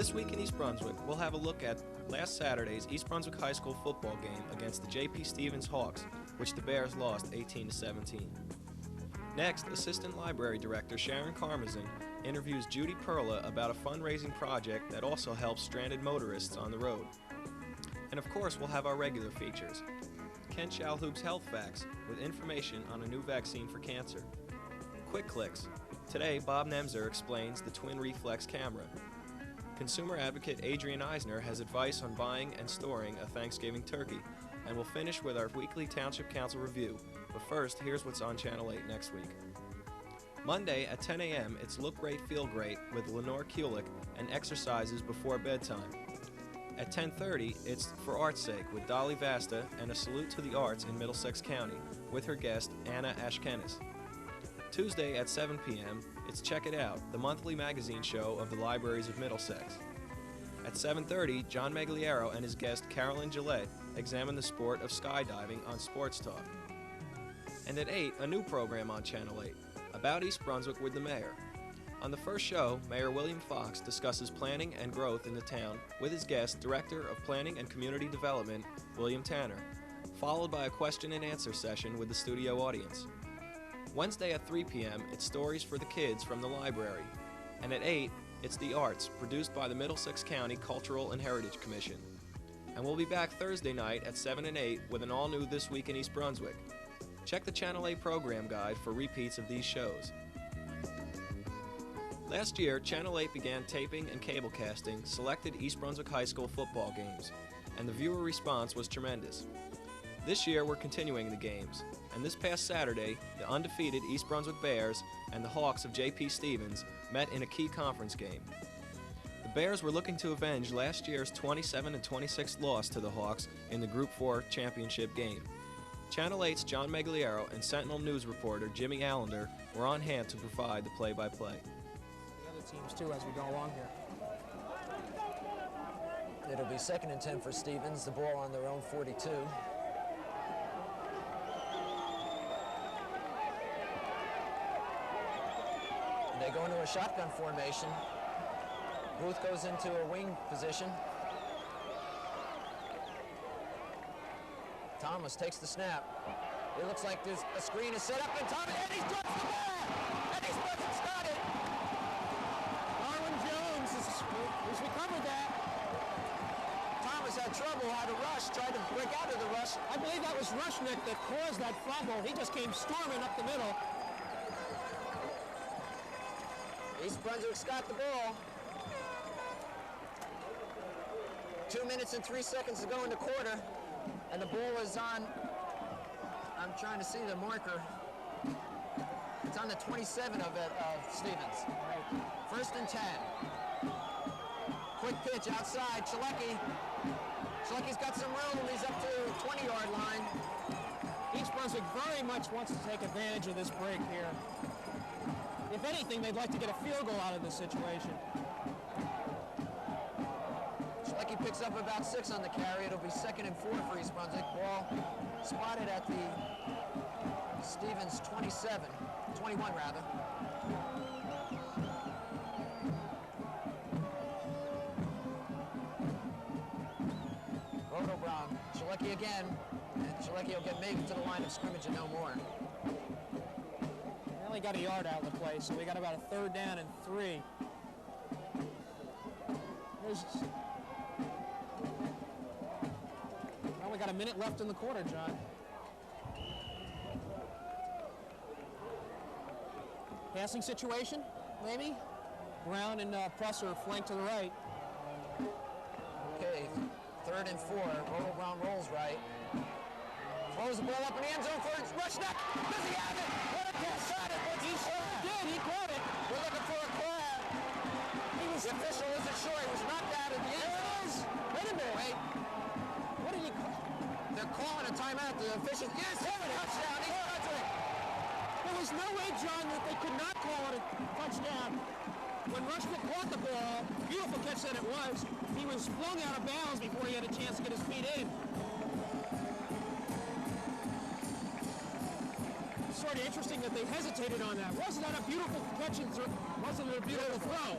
This week in East Brunswick, we'll have a look at last Saturday's East Brunswick High School football game against the J.P. Stevens Hawks, which the Bears lost 18-17. Next, Assistant Library Director Sharon interviews Judy Perla about a fundraising project that also helps stranded motorists on the road. And of course, we'll have our regular features. Ken Shalhoub's Healthfacts with information on a new vaccine for cancer. Quick Clicks. Today, Bob Nemzer explains the twin reflex camera. Consumer advocate Adrian Eisner has advice on buying and storing a Thanksgiving turkey. And we'll finish with our weekly Township Council review. But first, here's what's on Channel 8 next week. Monday at 10 a.m., it's Look Great, Feel Great with Lenore Kulik and exercises before bedtime. At 10:30, it's For Art's Sake with Dolly Vasta and a salute to the arts in Middlesex County with her guest Anna Ashkenas. Tuesday at 7 p.m., it's Check It Out, the monthly magazine show of the libraries of Middlesex. At 7:30, John Megliero and his guest Carolyn Gillette examine the sport of skydiving on Sports Talk. And at 8, a new program on Channel 8, About East Brunswick with the Mayor. On the first show, Mayor William Fox discusses planning and growth in the town with his guest, Director of Planning and Community Development, William Tanner, followed by a question and answer session with the studio audience. Wednesday at 3 p.m., it's Stories for the Kids from the library. And at 8, it's The Arts, produced by the Middlesex County Cultural and Heritage Commission. And we'll be back Thursday night at 7 and 8 with an all-new This Week in East Brunswick. Check the Channel 8 program guide for repeats of these shows. Last year, Channel 8 began taping and cablecasting selected East Brunswick High School football games, and the viewer response was tremendous. This year, we're continuing the games, and this past Saturday, the undefeated East Brunswick Bears and the Hawks of J.P. Stevens met in a key conference game. The Bears were looking to avenge last year's 27-26 loss to the Hawks in the Group 4 championship game. Channel 8's John Megliero and Sentinel News reporter Jimmy Allender were on hand to provide the play-by-play. The other teams, too, as we go along here. It'll be 2nd and 10 for Stevens, the ball on their own 42. They go into a shotgun formation. Booth goes into a wing position. Thomas takes the snap. It looks like there's a screen is set up, and Thomas, and he's dropped the ball! And he's got it! Darwin Jones has recovered that. Thomas had trouble, had to rush, tried to break out of the rush. I believe that was Rushnick that caused that fumble. He just came storming up the middle. East Brunswick's got the ball. 2 minutes and 3 seconds to go in the quarter. And the ball is on, I'm trying to see the marker. It's on the 27 of Stevens. Right. 1st and 10. Quick pitch outside, Chalecki. Chalecki's got some room, he's up to the 20-yard line. East Brunswick very much wants to take advantage of this break here. If anything, they'd like to get a field goal out of this situation. Chalecki picks up about 6 on the carry. It'll be 2nd and 4 for East Brunswick. Ball spotted at the Stevens 21 rather. Roto Brown, Chalecki again. And Chalecki will get maybe to the line of scrimmage and no more. Only got a yard out of the play, so we got about a 3rd down and 3. Well, we got a minute left in the quarter, John. Passing situation, maybe? Brown and Presser flank to the right. Okay, 3rd and 4. Roto Brown rolls right. Throws the ball up in the end zone for Rushnick. Does he have it? What a catch shot it. He sure did. He caught it. We're looking for a flag. The official isn't sure. He was knocked out of the end zone. Wait a minute. Wait. What did he call? They're calling a timeout. The official. Yes, touchdown. East Brunswick. There was no way, John, that they could not call it a touchdown. When Rushnick caught the ball, beautiful catch that it was, he was flung out of bounds before he had a chance to get his feet in. Sort of interesting that they hesitated on that. Wasn't that a beautiful catch and wasn't it a beautiful throw?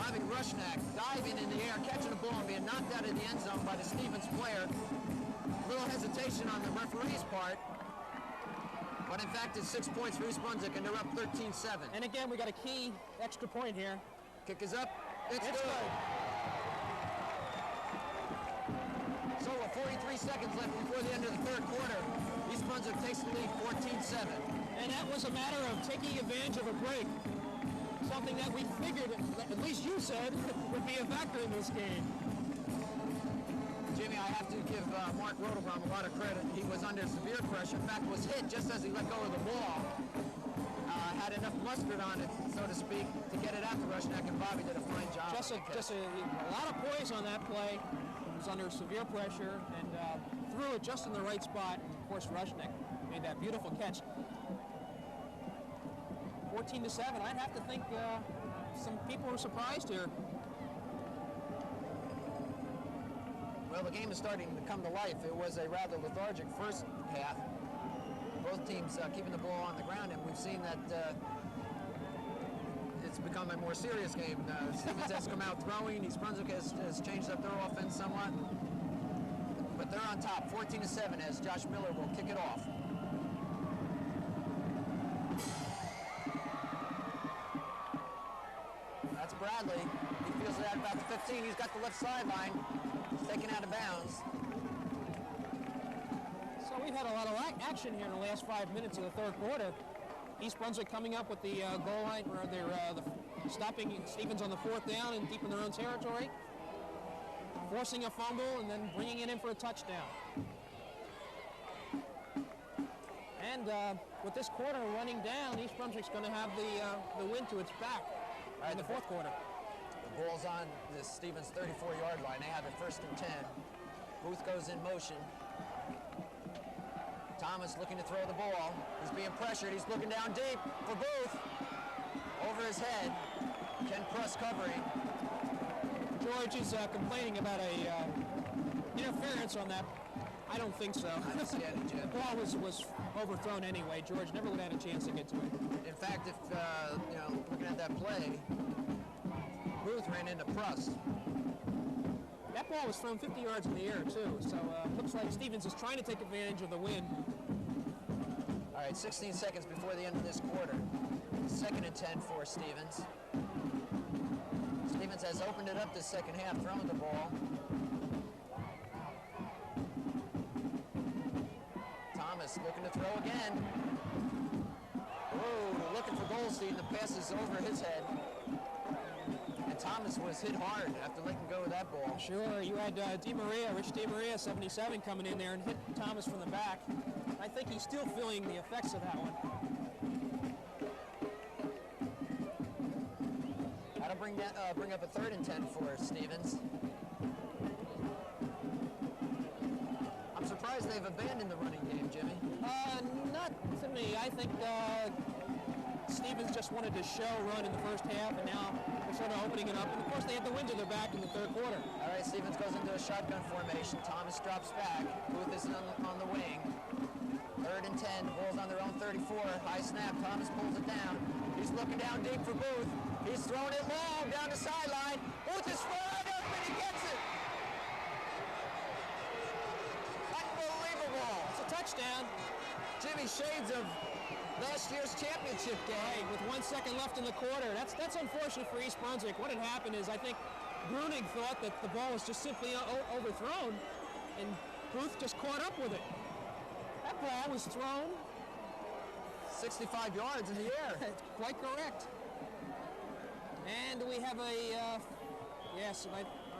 Bobby Rushnack diving in the air, catching the ball and being knocked out of the end zone by the Stevens player. A little hesitation on the referee's part. But in fact, it's 6 points for East Brunswick, and they're up 13-7. And again, we got a key extra point here. Kick is up. It's good. So with 43 seconds left before the end of the third quarter, East Brunswick takes the lead 14-7. And that was a matter of taking advantage of a break. Something that we figured, at least you said, would be a factor in this game. Jimmy, I have to give Mark Rodelbaum a lot of credit. He was under severe pressure. In fact, was hit just as he let go of the ball. Had enough mustard on it, so to speak, to get it out to Rushnack, and Bobby did a fine job. Just a lot of poise on that play. He was under severe pressure and threw it just in the right spot. And of course, Rushnack made that beautiful catch. 14-7. I'd have to think some people were surprised here. Well, the game is starting to come to life. It was a rather lethargic first half. Both teams keeping the ball on the ground, and we've seen that it's become a more serious game. Stevens has come out throwing. East Brunswick has changed up their offense somewhat. But they're on top, 14-7, as Josh Miller will kick it off. That's Bradley. He feels it at about the 15. He's got the left sideline. He's taken out of bounds. So we've had a lot of action here in the last 5 minutes of the third quarter. East Brunswick coming up with the goal line, where they're stopping Stevens on the fourth down and deep in their own territory, forcing a fumble and then bringing it in for a touchdown. And with this quarter running down, East Brunswick's going to have the win to its back in the fourth quarter. The ball's on the Stevens 34-yard line. They have it 1st and 10. Booth goes in motion. Thomas looking to throw the ball. He's being pressured. He's looking down deep for Booth. Over his head. Ken Pruss covering. George is complaining about a interference on that. I don't think so. I don't see any, Jim. The ball was overthrown anyway. George never would have had a chance to get to it. In fact, if looking at that play, Booth ran into Pruss. That ball was thrown 50 yards in the air too. So looks like Stevens is trying to take advantage of the wind. All right, 16 seconds before the end of this quarter. 2nd and 10 for Stevens. Stevens has opened it up this second half, throwing the ball. Thomas looking to throw again. Oh, looking for Goldstein. The pass is over his head. And Thomas was hit hard after letting go of that ball. Sure, you had Rich DeMaria, 77, coming in there and hit Thomas from the back. I think he's still feeling the effects of that one. That'll bring up a 3rd and 10 for Stevens. I'm surprised they've abandoned the running game, Jimmy. Not to me. I think Stevens just wanted to show run in the first half, and now they're sort of opening it up. And of course, they had the wind to their back in the third quarter. All right, Stevens goes into a shotgun formation. Thomas drops back. Booth is on the wing. 3rd and 10. Bulls on their own 34. High snap. Thomas pulls it down. He's looking down deep for Booth. He's throwing it long down the sideline. Booth is fired up and he gets it. Unbelievable. It's a touchdown. Jimmy, shades of last year's championship game. Right, with 1 second left in the quarter. That's unfortunate for East Brunswick. What had happened is I think Bruning thought that the ball was just simply overthrown, and Booth just caught up with it. That ball was thrown 65 yards in the air. Quite correct. And we have all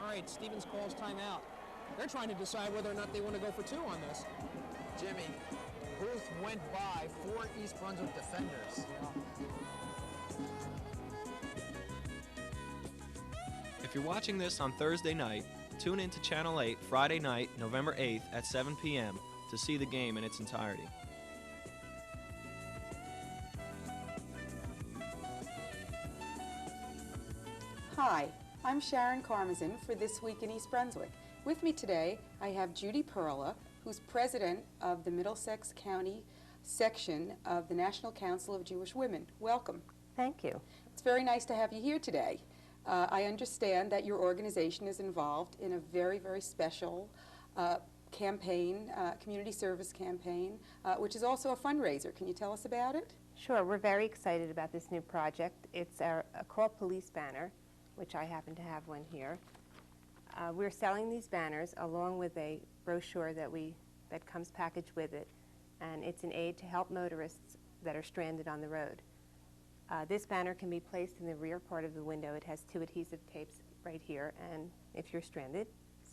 right, Stevens calls timeout. They're trying to decide whether or not they want to go for 2 on this. Jimmy, Booth went by 4 East Brunswick defenders. If you're watching this on Thursday night, tune in to Channel 8 Friday night, November 8th at 7 p.m. to see the game in its entirety. Hi, I'm Sharon Karmazin for This Week in East Brunswick. With me today, I have Judy Perla, who's president of the Middlesex County section of the National Council of Jewish Women. Welcome. Thank you. It's very nice to have you here today. I understand that your organization is involved in a very, very special campaign, community service campaign, which is also a fundraiser. Can you tell us about it? Sure, we're very excited about this new project. It's a Call Police banner, which I happen to have one here. We're selling these banners along with a brochure that comes packaged with it, and it's an aid to help motorists that are stranded on the road. This banner can be placed in the rear part of the window. It has 2 adhesive tapes right here, and if you're stranded,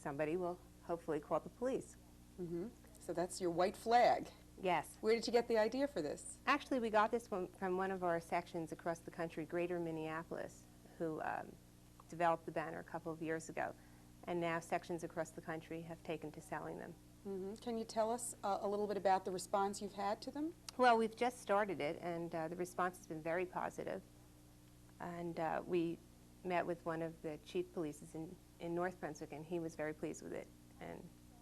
somebody will hopefully call the police. Mm-hmm. So that's your white flag. Yes. Where did you get the idea for this? Actually, we got this one from one of our sections across the country, Greater Minneapolis, who developed the banner a couple of years ago. And now sections across the country have taken to selling them. Mm-hmm. Can you tell us a little bit about the response you've had to them? Well, we've just started it, and the response has been very positive. And we met with one of the chief polices in North Brunswick, and he was very pleased with it and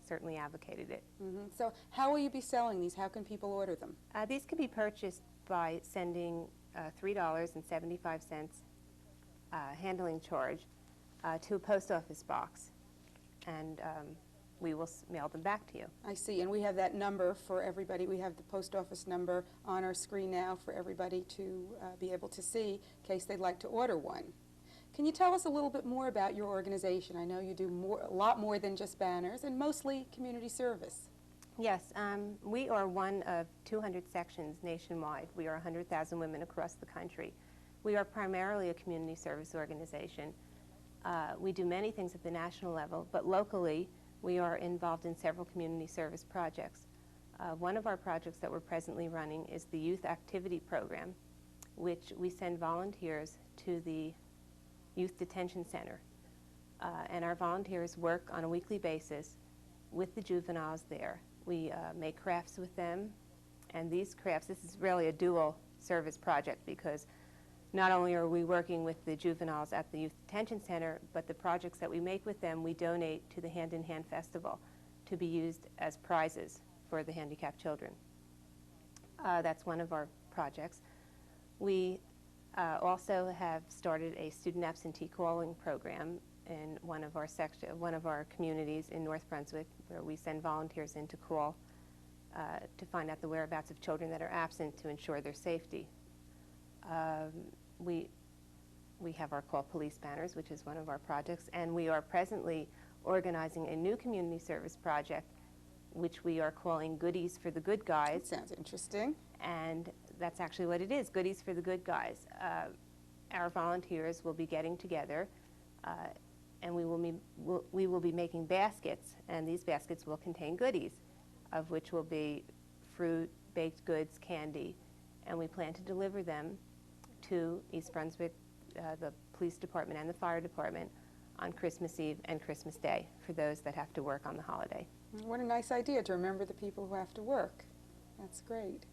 certainly advocated it. Mm-hmm. So how will you be selling these? How can people order them? These can be purchased by sending $3.75 handling charge to a post office box, and we will mail them back to you. I see, and we have that number for everybody. We have the post office number on our screen now for everybody to be able to see in case they'd like to order one. Can you tell us a little bit more about your organization? I know you do a lot more than just banners, and mostly community service. Yes, we are one of 200 sections nationwide. We are 100,000 women across the country. We are primarily a community service organization. We do many things at the national level, but locally we are involved in several community service projects. One of our projects that we're presently running is the Youth Activity Program, which we send volunteers to the Youth Detention Center. And our volunteers work on a weekly basis with the juveniles there. We make crafts with them, and these crafts, this is really a dual service project because not only are we working with the juveniles at the Youth Detention Center, but the projects that we make with them, we donate to the Hand in Hand Festival to be used as prizes for the handicapped children. That's one of our projects. We also have started a student absentee calling program in one of our communities in North Brunswick, where we send volunteers in to call to find out the whereabouts of children that are absent to ensure their safety. We have our Call Police banners, which is one of our projects, and we are presently organizing a new community service project, which we are calling Goodies for the Good Guys. That sounds interesting. And that's actually what it is, Goodies for the Good Guys. Our volunteers will be getting together, and we will be making baskets, and these baskets will contain goodies, of which will be fruit, baked goods, candy, and we plan to deliver them to East Brunswick, the police department and the fire department on Christmas Eve and Christmas Day for those that have to work on the holiday. What a nice idea to remember the people who have to work. That's great.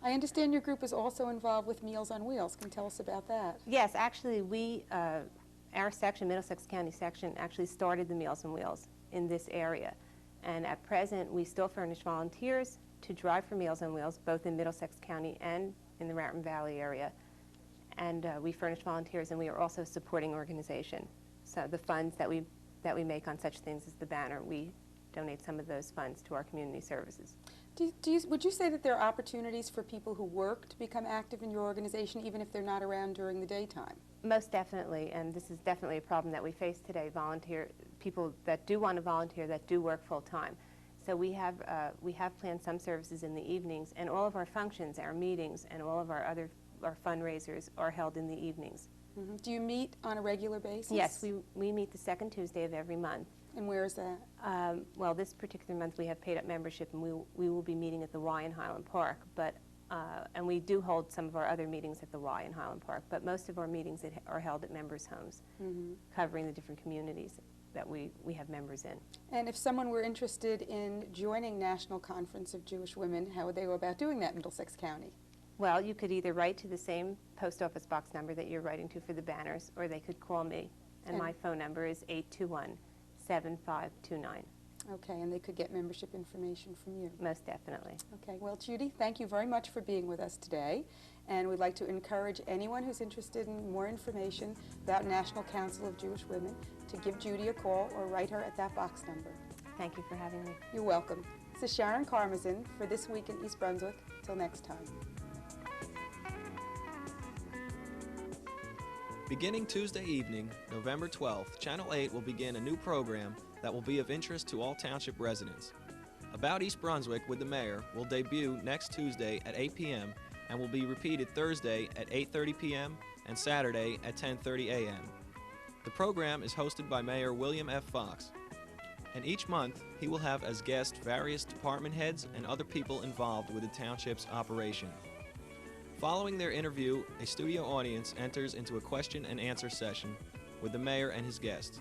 I understand your group is also involved with Meals on Wheels. Can you tell us about that? Yes, actually our section, Middlesex County section, actually started the Meals on Wheels in this area. And at present, we still furnish volunteers to drive for Meals on Wheels, both in Middlesex County and in the Raritan Valley area. And we furnish volunteers, and we are also a supporting organization. So the funds that we make on such things as the banner, we donate some of those funds to our community services. Would you say that there are opportunities for people who work to become active in your organization, even if they're not around during the daytime? Most definitely, and this is definitely a problem that we face today, people that do want to volunteer that do work full-time. So we have planned some services in the evenings, and all of our functions, our meetings, and all of our fundraisers are held in the evenings. Mm-hmm. Do you meet on a regular basis? Yes, we meet the second Tuesday of every month. And where is that? Well, this particular month we have paid-up membership, and we will be meeting at the Y in Highland Park. But and we do hold some of our other meetings at the Y in Highland Park. But most of our meetings are held at members' homes, mm-hmm. covering the different communities that we have members in. And if someone were interested in joining National Conference of Jewish Women, how would they go about doing that in Middlesex County? Well, you could either write to the same post office box number that you're writing to for the banners, or they could call me. And my phone number is 821-7529. Okay, and they could get membership information from you. Most definitely. Okay, well, Judy, thank you very much for being with us today. And we'd like to encourage anyone who's interested in more information about National Council of Jewish Women to give Judy a call or write her at that box number. Thank you for having me. You're welcome. This is Sharon Karmazin for This Week in East Brunswick. Till next time. Beginning Tuesday evening, November 12th, Channel 8 will begin a new program that will be of interest to all township residents. About East Brunswick with the Mayor will debut next Tuesday at 8 p.m. and will be repeated Thursday at 8:30 p.m. and Saturday at 10:30 a.m. The program is hosted by Mayor William F. Fox, and each month he will have as guests various department heads and other people involved with the township's operation. Following their interview, a studio audience enters into a question and answer session with the mayor and his guests.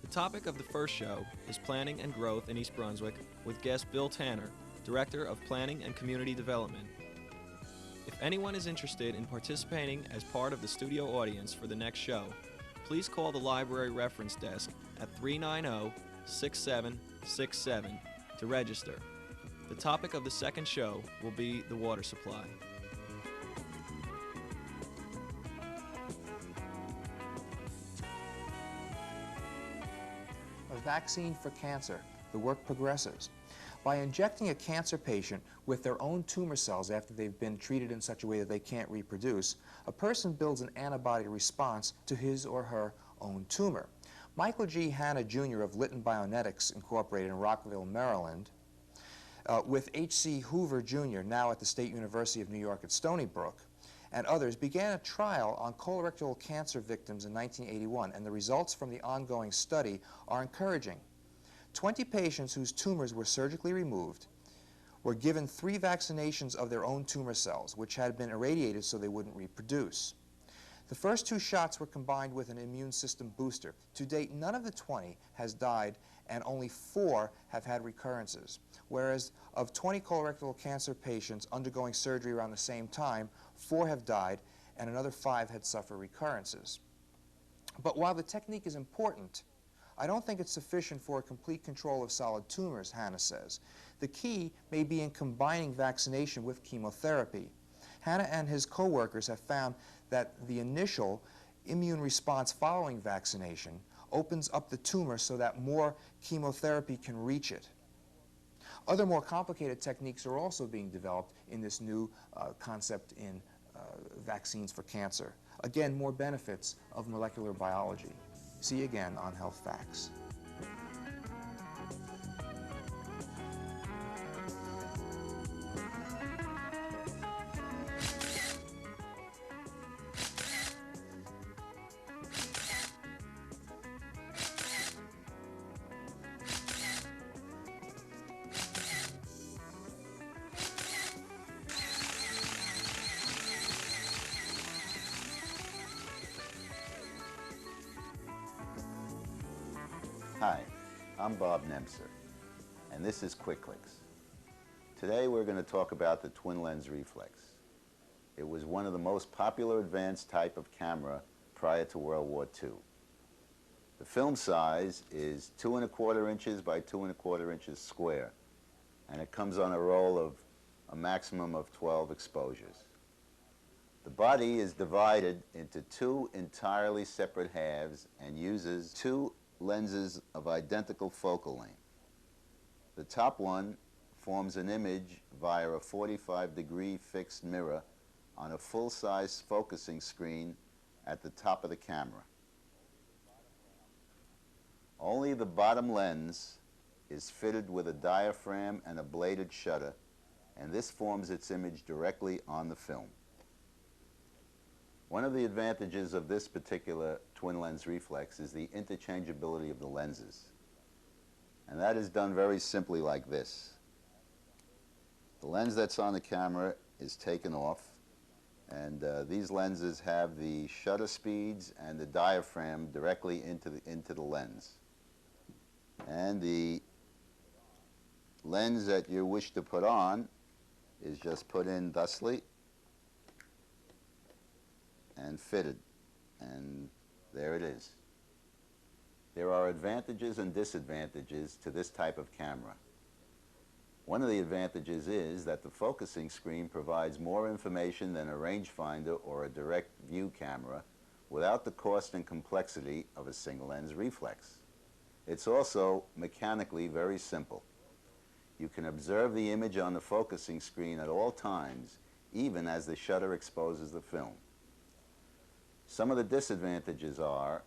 The topic of the first show is Planning and Growth in East Brunswick with guest Bill Tanner, Director of Planning and Community Development. If anyone is interested in participating as part of the studio audience for the next show, please call the library reference desk at 390-6767 to register. The topic of the second show will be the water supply. Vaccine for cancer. The work progresses. By injecting a cancer patient with their own tumor cells after they've been treated in such a way that they can't reproduce, a person builds an antibody response to his or her own tumor. Michael G. Hanna, Jr. of Litton Bionetics, Incorporated in Rockville, Maryland, with H.C. Hoover, Jr., now at the State University of New York at Stony Brook, and others, began a trial on colorectal cancer victims in 1981, and the results from the ongoing study are encouraging. 20 patients whose tumors were surgically removed were given 3 vaccinations of their own tumor cells, which had been irradiated so they wouldn't reproduce. The first 2 shots were combined with an immune system booster. To date, none of the 20 has died, and only 4 have had recurrences, whereas of 20 colorectal cancer patients undergoing surgery around the same time, 4 have died, and another 5 had suffered recurrences. But while the technique is important, I don't think it's sufficient for a complete control of solid tumors, Hanna says. The key may be in combining vaccination with chemotherapy. Hanna and his co-workers have found that the initial immune response following vaccination opens up the tumor so that more chemotherapy can reach it. Other more complicated techniques are also being developed in this new concept in vaccines for cancer. Again, more benefits of molecular biology. See you again on Health Facts. Hi, I'm Bob Nemser, and this is Quick Clicks. Today we're going to talk about the twin lens reflex. It was one of the most popular advanced type of camera prior to World War II. The film size is 2 1/4 inches by 2 1/4 inches square, and it comes on a roll of a maximum of 12 exposures. The body is divided into 2 entirely separate halves and uses 2 lenses of identical focal length. The top one forms an image via a 45-degree fixed mirror on a full-size focusing screen at the top of the camera. Only the bottom lens is fitted with a diaphragm and a bladed shutter, and this forms its image directly on the film. One of the advantages of this particular twin lens reflex is the interchangeability of the lenses. And that is done very simply like this. The lens that's on the camera is taken off, and these lenses have the shutter speeds and the diaphragm directly into the lens. And the lens that you wish to put on is just put in thusly and fitted, and there it is. There are advantages and disadvantages to this type of camera. One of the advantages is that the focusing screen provides more information than a rangefinder or a direct view camera without the cost and complexity of a single lens reflex. It's also mechanically very simple. You can observe the image on the focusing screen at all times, even as the shutter exposes the film. Some of the disadvantages are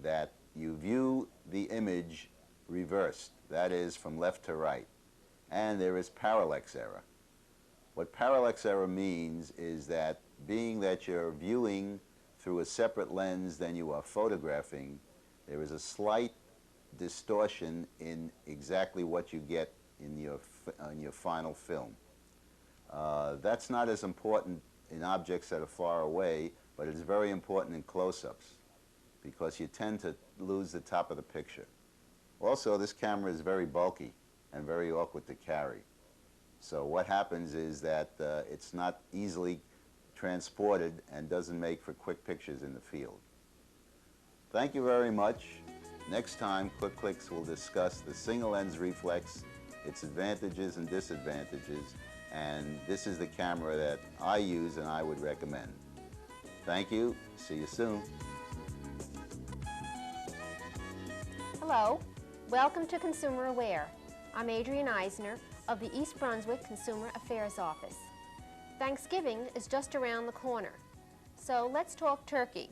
that you view the image reversed, that is, from left to right, and there is parallax error. What parallax error means is that being that you're viewing through a separate lens than you are photographing, there is a slight distortion in exactly what you get in your final film. That's not as important in objects that are far away, but it's very important in close-ups because you tend to lose the top of the picture. Also, this camera is very bulky and very awkward to carry. So what happens is that it's not easily transported and doesn't make for quick pictures in the field. Thank you very much. Next time, Quick Clicks will discuss the single lens reflex, its advantages and disadvantages, and this is the camera that I use and I would recommend. Thank you. See you soon. Hello. Welcome to Consumer Aware. I'm Adrienne Eisner of the East Brunswick Consumer Affairs Office. Thanksgiving is just around the corner, so let's talk turkey,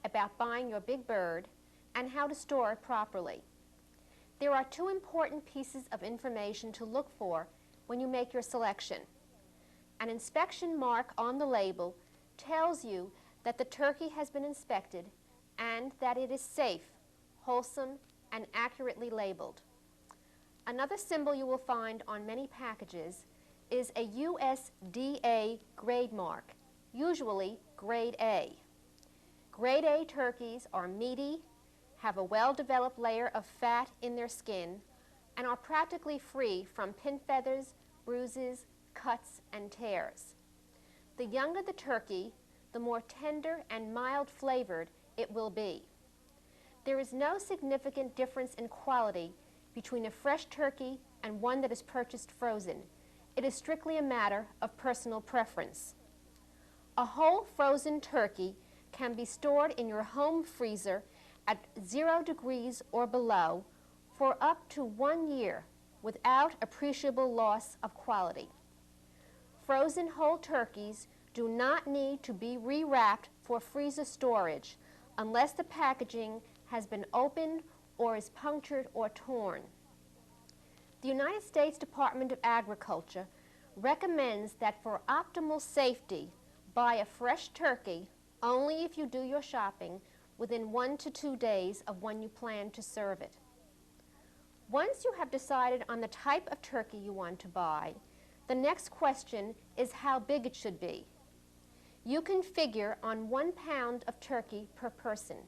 about buying your big bird and how to store it properly. There are two important pieces of information to look for when you make your selection. An inspection mark on the label tells you that the turkey has been inspected and that it is safe, wholesome, and accurately labeled. Another symbol you will find on many packages is a USDA grade mark, usually grade A. Grade A turkeys are meaty, have a well-developed layer of fat in their skin, and are practically free from pin feathers, bruises, cuts, and tears. The younger the turkey, the more tender and mild-flavored it will be. There is no significant difference in quality between a fresh turkey and one that is purchased frozen. It is strictly a matter of personal preference. A whole frozen turkey can be stored in your home freezer at 0 degrees or below for up to 1 year without appreciable loss of quality. Frozen whole turkeys do not need to be rewrapped for freezer storage unless the packaging has been opened or is punctured or torn. The United States Department of Agriculture recommends that for optimal safety, buy a fresh turkey only if you do your shopping within 1 to 2 days of when you plan to serve it. Once you have decided on the type of turkey you want to buy, the next question is how big it should be. You can figure on 1 pound of turkey per person.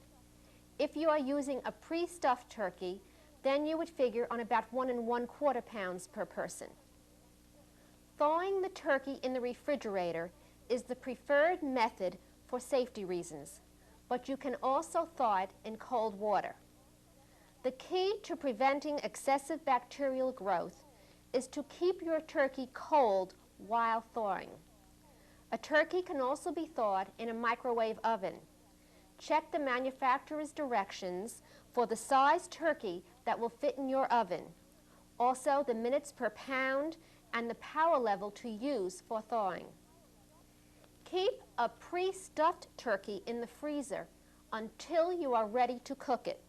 If you are using a pre-stuffed turkey, then you would figure on about 1 1/4 pounds per person. Thawing the turkey in the refrigerator is the preferred method for safety reasons, but you can also thaw it in cold water. The key to preventing excessive bacterial growth is to keep your turkey cold while thawing. A turkey can also be thawed in a microwave oven. Check the manufacturer's directions for the size turkey that will fit in your oven. Also, the minutes per pound and the power level to use for thawing. Keep a pre-stuffed turkey in the freezer until you are ready to cook it.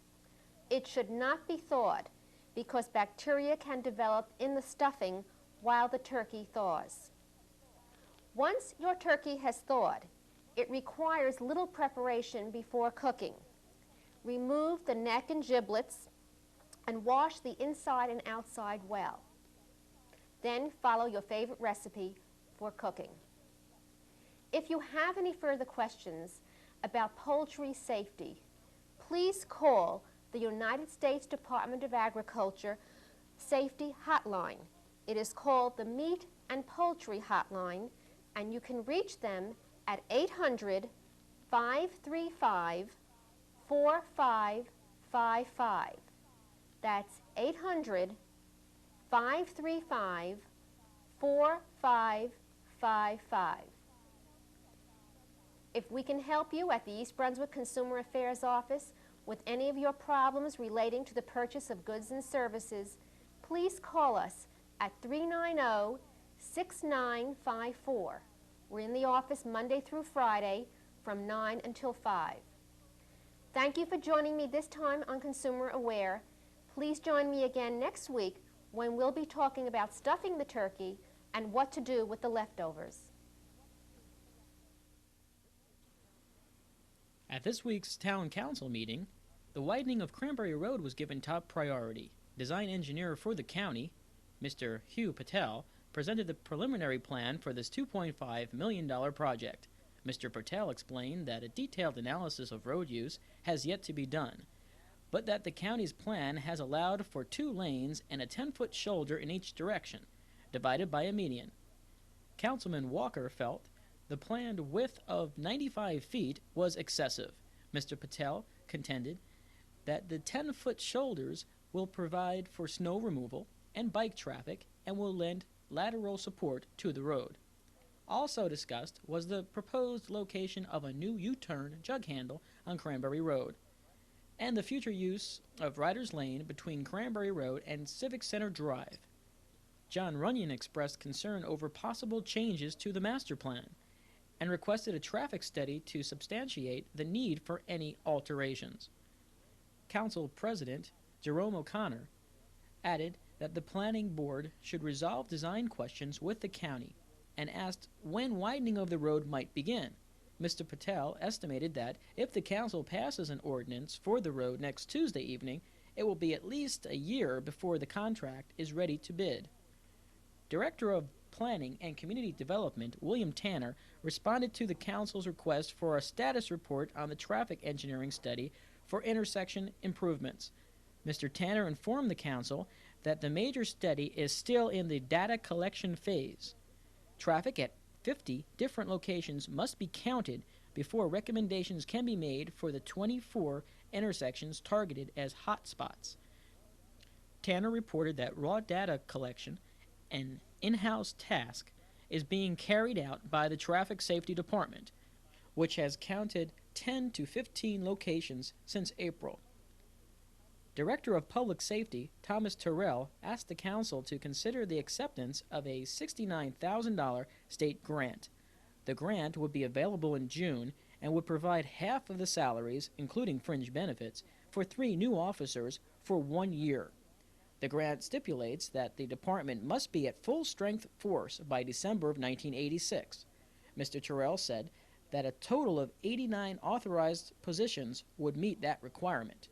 It should not be thawed because bacteria can develop in the stuffing while the turkey thaws. Once your turkey has thawed, it requires little preparation before cooking. Remove the neck and giblets and wash the inside and outside well. Then follow your favorite recipe for cooking. If you have any further questions about poultry safety, please call the United States Department of Agriculture Safety Hotline. It is called the Meat and Poultry Hotline, and you can reach them at 800-535-4555. That's 800-535-4555. 4555. If we can help you at the East Brunswick Consumer Affairs Office with any of your problems relating to the purchase of goods and services, please call us at 390-6954. We're in the office Monday through Friday from 9 until 5. Thank you for joining me this time on Consumer Aware. Please join me again next week when we'll be talking about stuffing the turkey and what to do with the leftovers. At this week's Town Council meeting, the widening of Cranbury Road was given top priority. Design engineer for the county, Mr. Hugh Patel, presented the preliminary plan for this $2.5 million project. Mr. Patel explained that a detailed analysis of road use has yet to be done, but that the county's plan has allowed for 2 lanes and a 10-foot shoulder in each direction, divided by a median. Councilman Walker felt the planned width of 95 feet was excessive. Mr. Patel contended that the 10-foot shoulders will provide for snow removal and bike traffic and will lend lateral support to the road. Also discussed was the proposed location of a new U-turn jug handle on Cranbury Road and the future use of Riders Lane between Cranbury Road and Civic Center Drive. John Runyon expressed concern over possible changes to the master plan and requested a traffic study to substantiate the need for any alterations. Council President Jerome O'Connor added that the planning board should resolve design questions with the county and asked when widening of the road might begin. Mr. Patel estimated that if the council passes an ordinance for the road next Tuesday evening, it will be at least a year before the contract is ready to bid. Director of Planning and Community Development, William Tanner, responded to the council's request for a status report on the traffic engineering study for intersection improvements. Mr. Tanner informed the council that the major study is still in the data collection phase. Traffic at 50 different locations must be counted before recommendations can be made for the 24 intersections targeted as hotspots. Tanner reported that raw data collection, an in-house task, is being carried out by the Traffic Safety Department, which has counted 10 to 15 locations since April. Director of Public Safety, Thomas Terrell, asked the council to consider the acceptance of a $69,000 state grant. The grant would be available in June and would provide half of the salaries, including fringe benefits, for 3 new officers for 1 year. The grant stipulates that the department must be at full-strength force by December of 1986. Mr. Terrell said that a total of 89 authorized positions would meet that requirement.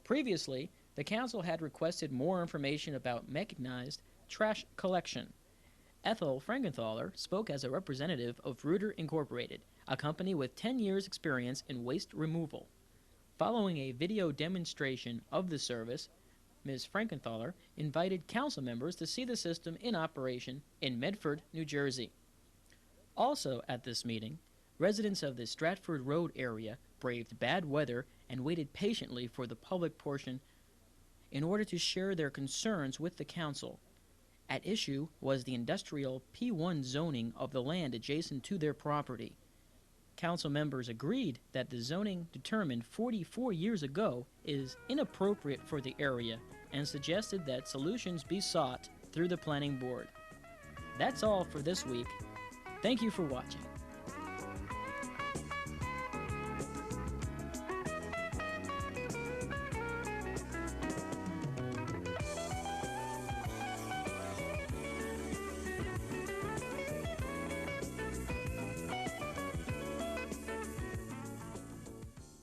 Previously, the council had requested more information about mechanized trash collection. Ethel Frankenthaler spoke as a representative of Reuter Incorporated, a company with 10 years' experience in waste removal. Following a video demonstration of the service, Ms. Frankenthaler invited council members to see the system in operation in Medford, New Jersey. Also at this meeting, residents of the Stratford Road area braved bad weather and waited patiently for the public portion in order to share their concerns with the council. At issue was the industrial P1 zoning of the land adjacent to their property. Council members agreed that the zoning determined 44 years ago is inappropriate for the area and suggested that solutions be sought through the planning board. That's all for this week. Thank you for watching.